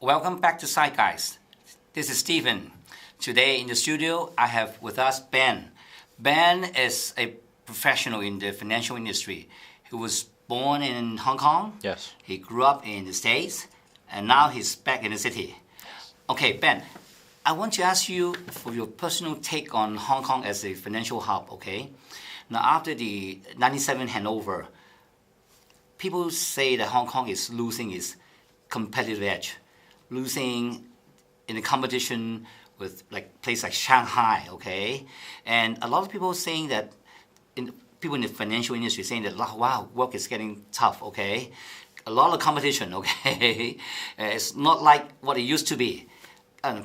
Welcome back to Zeitgeist. This is Stephen. Today in the studio, I have with us Ben. Ben is a professional in the financial industry. He was born in Hong Kong. Yes. He grew up in the States, and now he's back in the city. Okay, Ben, I want to ask you for your personal take on Hong Kong as a financial hub, okay? Now, after the 97 handover, people say that Hong Kong is losing its competitive edge, losing in the competition with places like Shanghai, okay? And a lot of people saying that, people in the financial industry saying that, wow, work is getting tough, okay? A lot of competition, okay? It's not like what it used to be.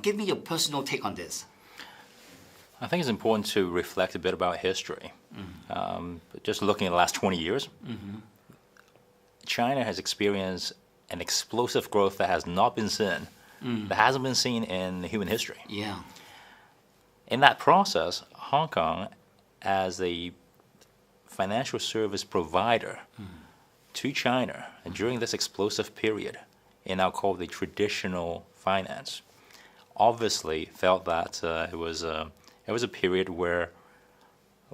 Give me your personal take on this. I think it's important to reflect a bit about history. Just looking at the last 20 years, China has experienced an explosive growth that has not been seen, that hasn't been seen in human history. Yeah. In that process, Hong Kong, as a financial service provider to China, and during this explosive period, in now called the traditional finance, obviously felt that it was a period where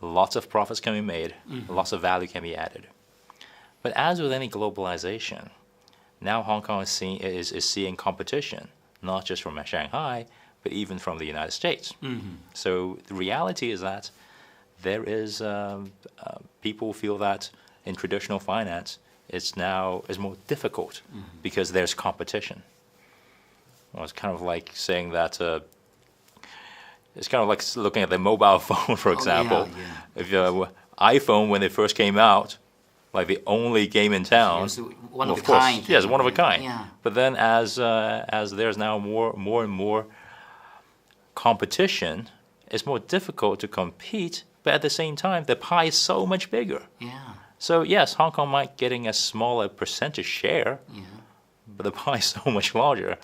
lots of profits can be made, lots of value can be added. But as with any globalization, now Hong Kong is seeing competition, not just from Shanghai, but even from the United States. So the reality is that there is people feel that in traditional finance it's more difficult because there's competition. Well, it's kind of like saying that it's kind of like looking at the mobile phone, for example. If iPhone, when it first came out, like the only game in town, one of a kind. Yes, one of a kind. Yeah. But then as there's now more and more competition, it's more difficult to compete. But at the same time, the pie is so much bigger. Yeah. So yes, Hong Kong might getting a smaller percentage share, but the pie is so much larger.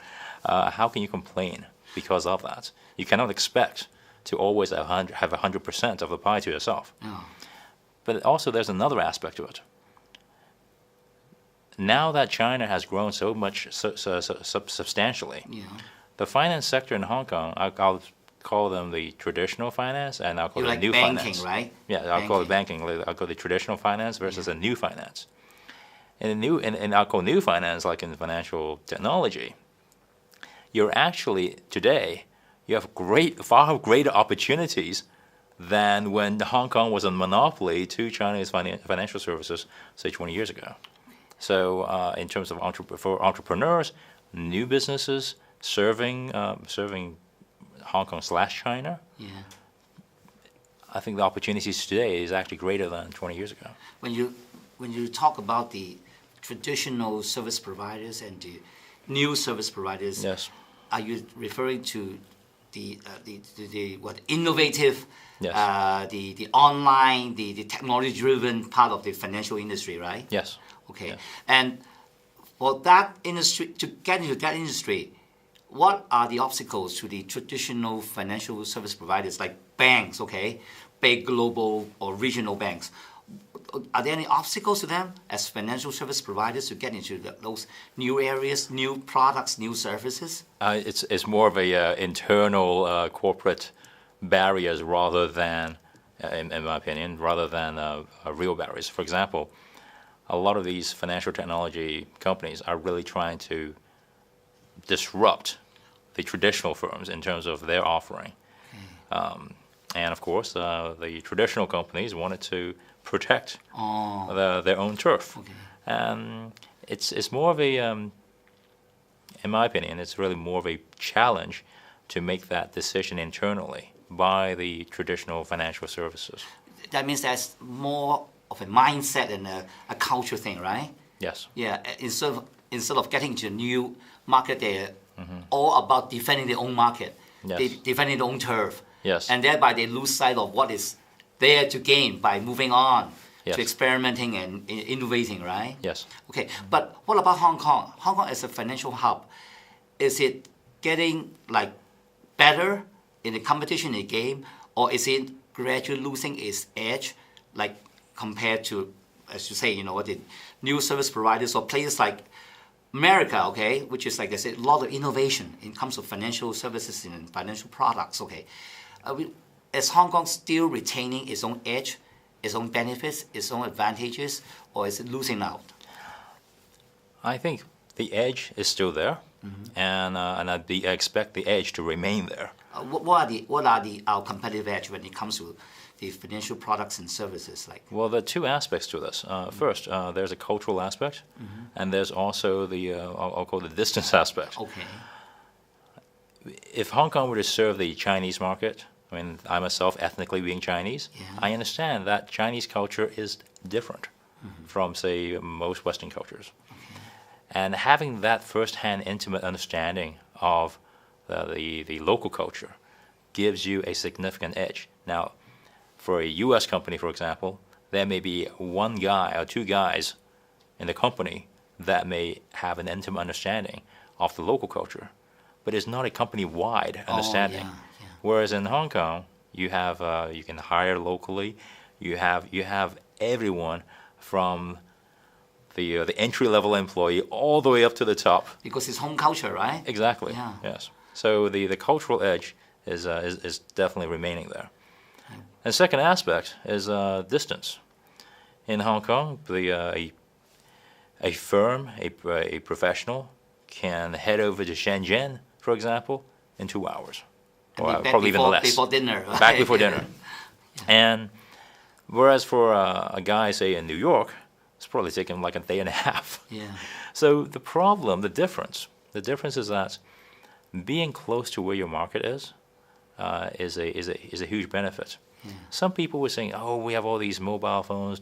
How can you complain because of that? You cannot expect to always have 100% of the pie to yourself. No. But also there's another aspect to it. Now that China has grown so much substantially, the finance sector in Hong Kong, I'll call them the traditional finance, and I'll call it new banking, finance. Right? Yeah, I'll call it banking. I'll call it traditional finance versus a new finance. And I'll call new finance, like in financial technology, you're actually today you have far greater opportunities than when Hong Kong was a monopoly to Chinese financial services, say 20 years ago. So in terms of for entrepreneurs, new businesses serving Hong Kong/China, I think the opportunities today is actually greater than 20 years ago. When you talk about the traditional service providers and the new service providers, yes, are you referring to the innovative, the online, the technology-driven part of the financial industry, right? Yes. Okay. Yes. And for that industry, to get into that industry, what are the obstacles to the traditional financial service providers like banks, okay, big global or regional banks? Are there any obstacles to them as financial service providers to get into those new areas, new products, new services? It's more of a internal corporate barriers rather than, in my opinion, rather than real barriers. For example, a lot of these financial technology companies are really trying to disrupt the traditional firms in terms of their offering. And of course, the traditional companies wanted to protect their own turf. Okay. And it's more of a, in my opinion, it's really more of a challenge to make that decision internally by the traditional financial services. That means that's more of a mindset and a culture thing, right? Yes. Yeah. Instead of getting to a new market, they're all about defending their own market, defending their own turf. Yes. And thereby they lose sight of what is there to gain by moving on Yes. to experimenting and innovating, right? Yes. Okay, but what about Hong Kong? Hong Kong as a financial hub, is it getting better in the competition in the game, or is it gradually losing its edge, compared to, as you say, the new service providers or places like America, okay, which is like I said, a lot of innovation in terms of financial services and financial products, okay. Is Hong Kong still retaining its own edge, its own benefits, its own advantages, or is it losing out? I think the edge is still there, and I expect the edge to remain there. What are our competitive edge when it comes to the financial products and services? Like, Well, there are two aspects to this. First, there's a cultural aspect, and there's also the I'll call it the distance aspect. okay, If Hong Kong were to serve the Chinese market, I mean, I myself ethnically being Chinese, Yeah. I understand that Chinese culture is different from, say, most Western cultures. And having that first-hand intimate understanding of the local culture gives you a significant edge. Now, for a U.S. company, for example, there may be one guy or two guys in the company that may have an intimate understanding of the local culture, but it's not a company-wide understanding. yeah, yeah. Whereas in Hong Kong, you have you can hire locally. You have everyone from the entry-level employee all the way up to the top. Because it's home culture, right? Exactly. Yeah. Yes. So the cultural edge is definitely remaining there. And the second aspect is distance. In Hong Kong, a firm, a professional, can head over to Shenzhen, for example, in 2 hours, or And be back probably even less. before dinner. Right? Back before dinner. And whereas for a guy, say in New York, it's probably taking like a day and a half. Yeah. So the difference is that being close to where your market is a huge benefit. Yeah. Some people were saying, "Oh, we have all these mobile phones,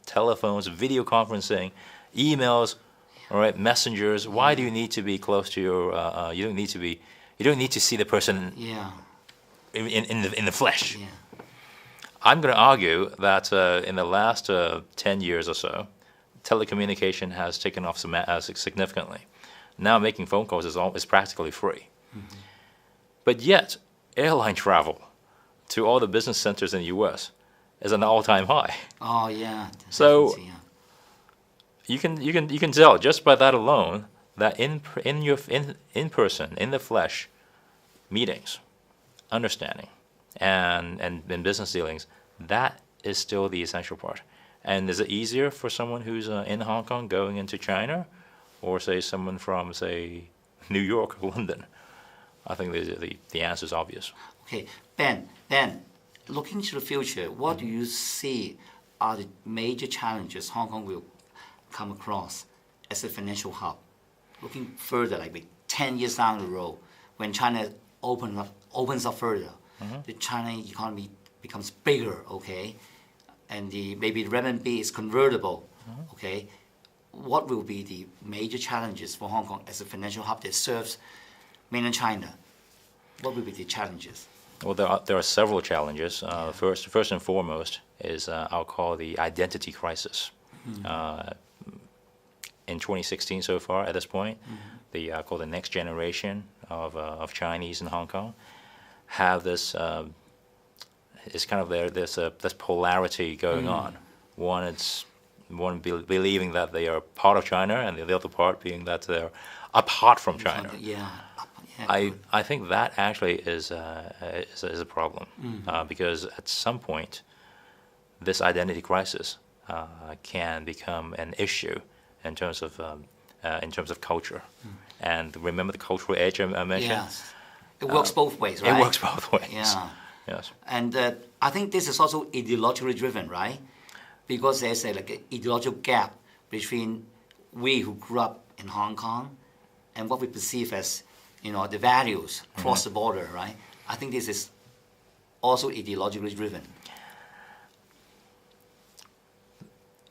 telephones, video conferencing, emails, all right, messengers. Why do you need to be close to your? You don't need to see the person Yeah. in the flesh." Yeah. I'm going to argue that in the last 10 years or so, telecommunication has taken off significantly. Now making phone calls is practically free. But yet, airline travel to all the business centers in the U.S. is an all-time high. Oh yeah. So Definitely, yeah. you can tell just by that alone that in person, in the flesh, meetings, understanding, and in business dealings, that is still the essential part. And is it easier for someone who's in Hong Kong going into China, or say someone from, say, New York or London? I think the answer is obvious. Okay, Ben, looking to the future, what do you see are the major challenges Hong Kong will come across as a financial hub? Looking further, like 10 years down the road, when China opens up further, the China economy becomes bigger, okay, and maybe the renminbi is convertible, okay. What will be the major challenges for Hong Kong as a financial hub that serves mainland China? What will be the challenges? Well, there are several challenges. First and foremost is I'll call the identity crisis. In 2016 so far, at this point, I call the next generation of Chinese in Hong Kong have this. It's kind of this polarity going on. One believing that they are part of China, and the other part being that they're apart from China. Yeah. I think that actually is a problem because at some point, this identity crisis can become an issue in terms of culture. And remember the cultural edge I mentioned. Yes. It works both ways, right? It works both ways. Yeah. Yes. And I think this is also ideologically driven, right? Because there's an ideological gap between we who grew up in Hong Kong and what we perceive as, the values across the border, right? I think this is also ideologically driven.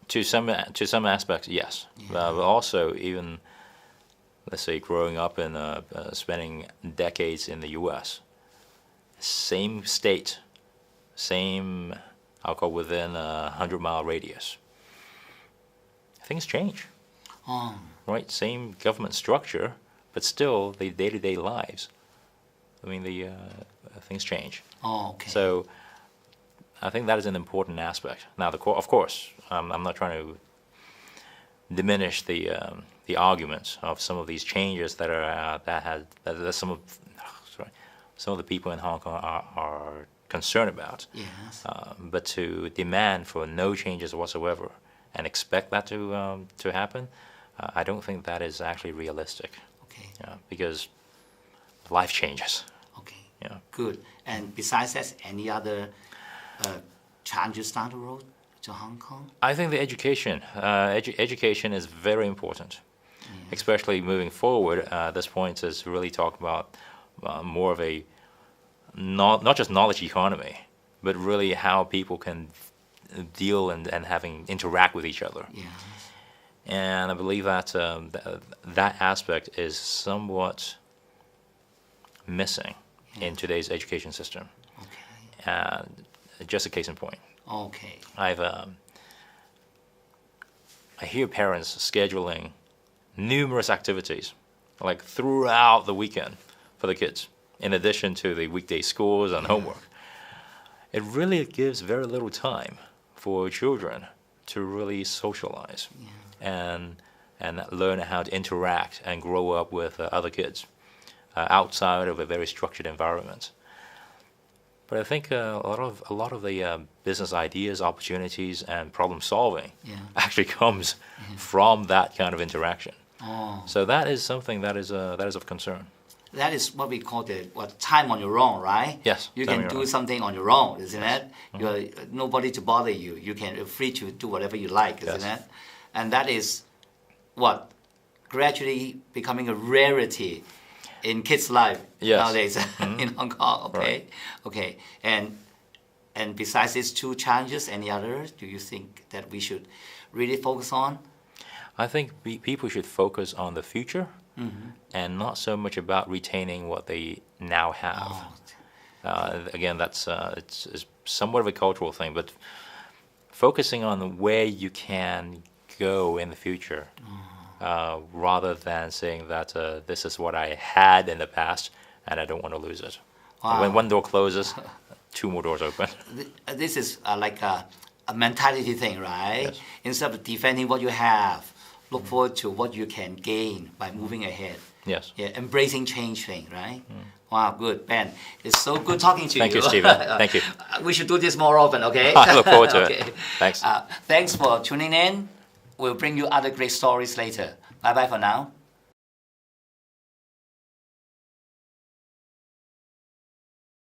To some aspects, yes. But also, even let's say growing up and spending decades in the U.S., same state, same, I'll call within a 100-mile radius. Things change, right? Same government structure, but still the day-to-day lives. I mean, things change. Oh, okay. So I think that is an important aspect. Now, of course, I'm not trying to diminish the the arguments of some of these changes that are that some of the people in Hong Kong are concerned about. Yes. But to demand for no changes whatsoever and expect that to happen, I don't think that is actually realistic. Okay. Because life changes. Okay. Yeah. Good. And besides that, any other challenges down the road to Hong Kong? I think the education is very important, especially moving forward. At this point is really talk about more of a not just knowledge economy, but really how people can deal and interact with each other. Yes. And I believe that that aspect is somewhat missing in today's education system. Okay. And just a case in point. Okay. I hear parents scheduling numerous activities, like throughout the weekend, for the kids, in addition to the weekday schools and homework. It really gives very little time for children to really socialize and learn how to interact and grow up with other kids outside of a very structured environment. But I think a lot of the business ideas, opportunities, and problem solving actually comes from that kind of interaction. Oh. So that is something that is of concern. That is what we call the time on your own, right? Yes. You time can on your do own. something on your own, isn't it? You're nobody to bother you. You can free to do whatever you like, isn't it? And that is what gradually becoming a rarity in kids' life nowadays in Hong Kong. Okay, Right. Okay. And besides these two challenges, any others do you think that we should really focus on? I think people should focus on the future and not so much about retaining what they now have. Again, that's it's somewhat of a cultural thing, but focusing on where you can go in the future, rather than saying that this is what I had in the past and I don't want to lose it. Wow. When one door closes, two more doors open. This is like a mentality thing, right? Yes. Instead of defending what you have, look forward to what you can gain by moving ahead. Yes. Yeah, embracing change thing, right? Wow, good, Ben. It's so good talking to you. Thank you, Stephen. Thank you. We should do this more often, okay? I look forward to Okay. it. Thanks. Thanks for tuning in. We'll bring you other great stories later. Bye-bye for now.